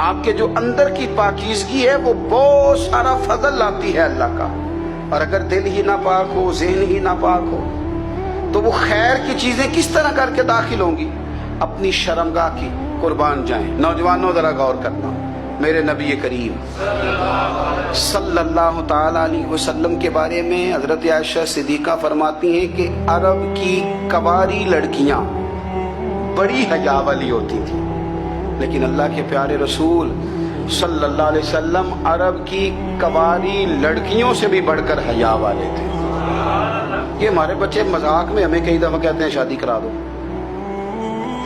آپ کے جو اندر کی پاکیزگی ہے وہ بہت سارا فضل لاتی ہے اللہ کا. اور اگر دل ہی ناپاک ہو، ذہن ہی ناپاک ہو، تو وہ خیر کی چیزیں کس طرح کر کے داخل ہوں گی؟ اپنی شرمگاہ کی قربان جائیں. نوجوانوں ذرا غور کرنا. میرے نبی کریم صلی اللہ تعالی علیہ وسلم کے بارے میں حضرت عائشہ صدیقہ فرماتی ہیں کہ عرب کی کواری لڑکیاں بڑی حیا والی ہوتی تھیں، لیکن اللہ کے پیارے رسول صلی اللہ علیہ وسلم عرب کی کواری لڑکیوں سے بھی بڑھ کر حیا والے تھے. یہ ہمارے بچے مذاق میں ہمیں کئی دفعہ کہتے ہیں شادی کرا دو،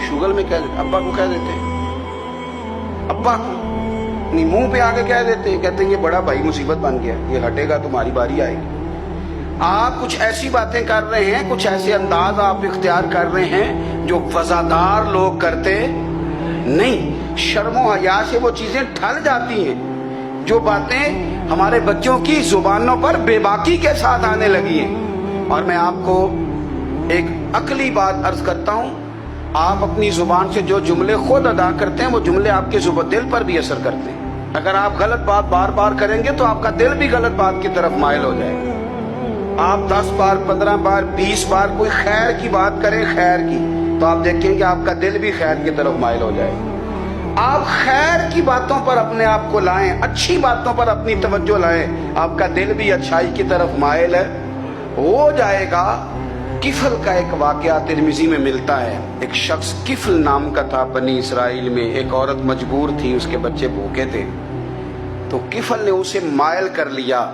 شوگل میں ابا کو کہہ دیتے ہیں، ابا کو نہیں منہ پہ آگے کہہ دیتے ہیں، کہتے ہیں یہ بڑا بھائی مصیبت بن گیا، یہ ہٹے گا تمہاری باری آئے گی. آپ کچھ ایسی باتیں کر رہے ہیں، کچھ ایسے انداز آپ اختیار کر رہے ہیں جو وفادار لوگ کرتے نہیں. شرم و حیا سے وہ چیزیں ٹھل جاتی ہیں جو باتیں ہمارے بچوں کی زبانوں پر بے باکی کے ساتھ آنے لگی ہیں. اور میں آپ کو ایک عقلی بات عرض کرتا ہوں، آپ اپنی زبان سے جو جملے خود ادا کرتے ہیں وہ جملے آپ کے دل پر بھی اثر کرتے ہیں. اگر آپ غلط بات بار بار کریں گے تو آپ کا دل بھی غلط بات کی طرف مائل ہو جائے گا. آپ 10 بار 15 بار 20 بار کوئی خیر کی بات کریں، خیر کی، تو آپ دیکھیں کہ آپ کا دل بھی خیر کی طرف مائل ہو جائے گا. آپ خیر کی باتوں پر اپنے آپ کو لائیں، اچھی باتوں پر اپنی توجہ لائیں، آپ کا دل بھی اچھائی کی طرف مائل ہو جائے گا. کفل کا ایک واقعہ ترمذی میں ملتا ہے. ایک شخص کفل نام کا تھا بنی اسرائیل میں. ایک عورت مجبور تھی، اس کے بچے بھوکے تھے، تو کفل نے اسے مائل کر لیا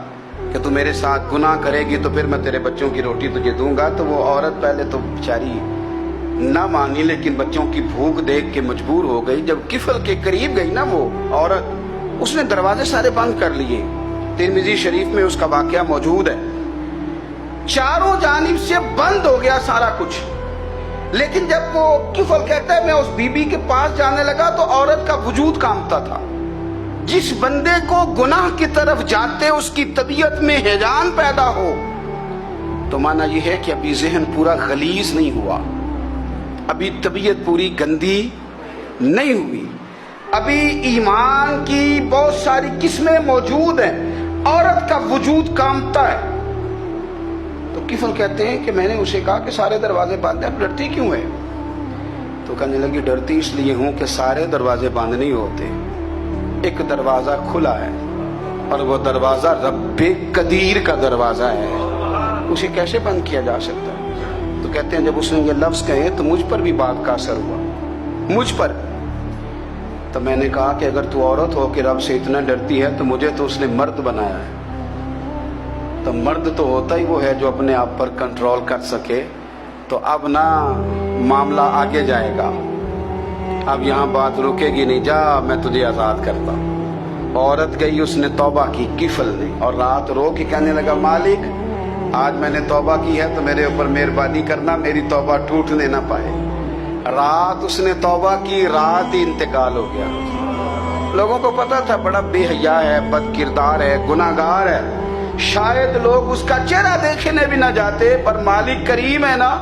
کہ تو میرے ساتھ گناہ کرے گی تو پھر میں تیرے بچوں کی روٹی تجھے دوں گا. تو وہ عورت پہلے تو بیچاری نہ مانی، لیکن بچوں کی بھوک دیکھ کے مجبور ہو گئی. جب کفل کے قریب گئی نا وہ عورت، اس نے دروازے سارے بند کر لیے. ترمذی شریف میں اس کا واقعہ موجود ہے. چاروں جانب سے بند ہو گیا سارا کچھ. لیکن جب وہ کفل کہتا ہے میں اس بی بی کے پاس جانے لگا تو عورت کا وجود کانپتا تھا. جس بندے کو گناہ کی طرف جاتے اس کی طبیعت میں ہیجان پیدا ہو تو مانا یہ ہے کہ ابھی ذہن پورا غلیظ نہیں ہوا، ابھی طبیعت پوری گندی نہیں ہوئی، ابھی ایمان کی بہت ساری قسمیں موجود ہیں. عورت کا وجود کانپتا ہے. تو کفل کہتے ہیں کہ میں نے اسے کہا کہ سارے دروازے بند ہیں، اب ڈرتی کیوں ہے؟ تو کہنے لگی ڈرتی اس لیے ہوں کہ سارے دروازے بند نہیں ہوتے، ایک دروازہ کھلا ہے اور وہ دروازہ رب قدیر کا دروازہ ہے، اسے کیسے بند کیا جا سکتا ہے؟ تو کہتے ہیں جب اس نے یہ لفظ کہے تو مجھ پر بھی بات کا اثر ہوا، مجھ پر. تو میں نے کہا کہ اگر تو عورت ہو کہ رب سے اتنا ڈرتی ہے تو مجھے تو اس نے مرد بنایا ہے. تو مرد تو ہوتا ہی وہ ہے جو اپنے آپ پر کنٹرول کر سکے. تو اب نہ معاملہ آگے جائے گا، اب یہاں بات رکے گی نہیں، جا میں تجھے آزاد کرتا. عورت گئی، اس نے توبہ کی کفل نے، اور رات رو کے کہنے لگا مالک آج میں نے توبہ کی ہے تو میرے اوپر مہربانی کرنا، میری توبہ ٹوٹنے نہ پائے. رات اس نے توبہ کی، رات ہی انتقال ہو گیا. لوگوں کو پتا تھا بڑا بے حیا ہے، بد کردار ہے، گناہگار ہے، شاید لوگ اس کا چہرہ دیکھنے بھی نہ جاتے، پر مالک کریم ہے نا.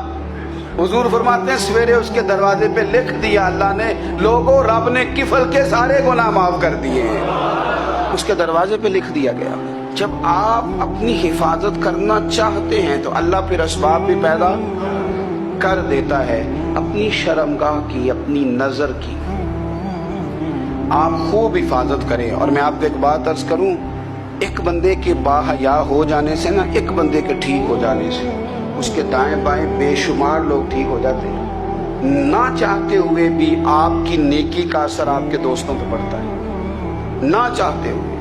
حضور فرماتے ہیں سویرے اس کے دروازے پہ لکھ دیا اللہ نے، لوگوں رب نے کفل کے سارے گناہ معاف کر دیے ہیں. اس کے دروازے پہ لکھ دیا گیا. جب آپ اپنی حفاظت کرنا چاہتے ہیں تو اللہ پھر اسباب بھی پیدا کر دیتا ہے. اپنی شرمگاہ کی، اپنی نظر کی آپ خوب حفاظت کریں. اور میں آپ کو ایک بات عرض کروں، ایک بندے کے باحیا ہو جانے سے نا، ایک بندے کے ٹھیک ہو جانے سے اس کے دائیں بائیں بے شمار لوگ ٹھیک ہو جاتے ہیں. نہ چاہتے ہوئے بھی آپ کی نیکی کا اثر آپ کے دوستوں پہ پڑتا ہے، نہ چاہتے ہوئے.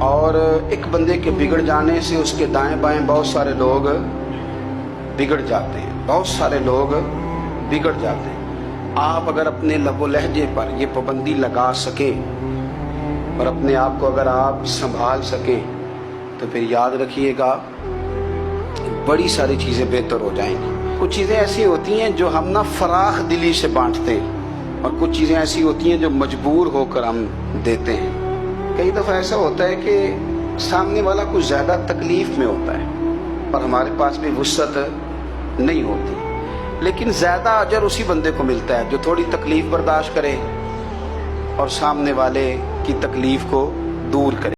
اور ایک بندے کے بگڑ جانے سے اس کے دائیں بائیں بہت سارے لوگ بگڑ جاتے ہیں، بہت سارے لوگ بگڑ جاتے ہیں. آپ اگر اپنے لب و لہجے پر یہ پابندی لگا سکیں اور اپنے آپ کو اگر آپ سنبھال سکیں تو پھر یاد رکھیے گا بڑی ساری چیزیں بہتر ہو جائیں گی. کچھ چیزیں ایسی ہوتی ہیں جو ہم نا فراخ دلی سے بانٹتے ہیں، اور کچھ چیزیں ایسی ہوتی ہیں جو مجبور ہو کر ہم دیتے ہیں. کئی دفعہ ایسا ہوتا ہے کہ سامنے والا کچھ زیادہ تکلیف میں ہوتا ہے اور ہمارے پاس بھی وسعت نہیں ہوتی، لیکن زیادہ اجر اسی بندے کو ملتا ہے جو تھوڑی تکلیف برداشت کرے اور سامنے والے کی تکلیف کو دور کرے.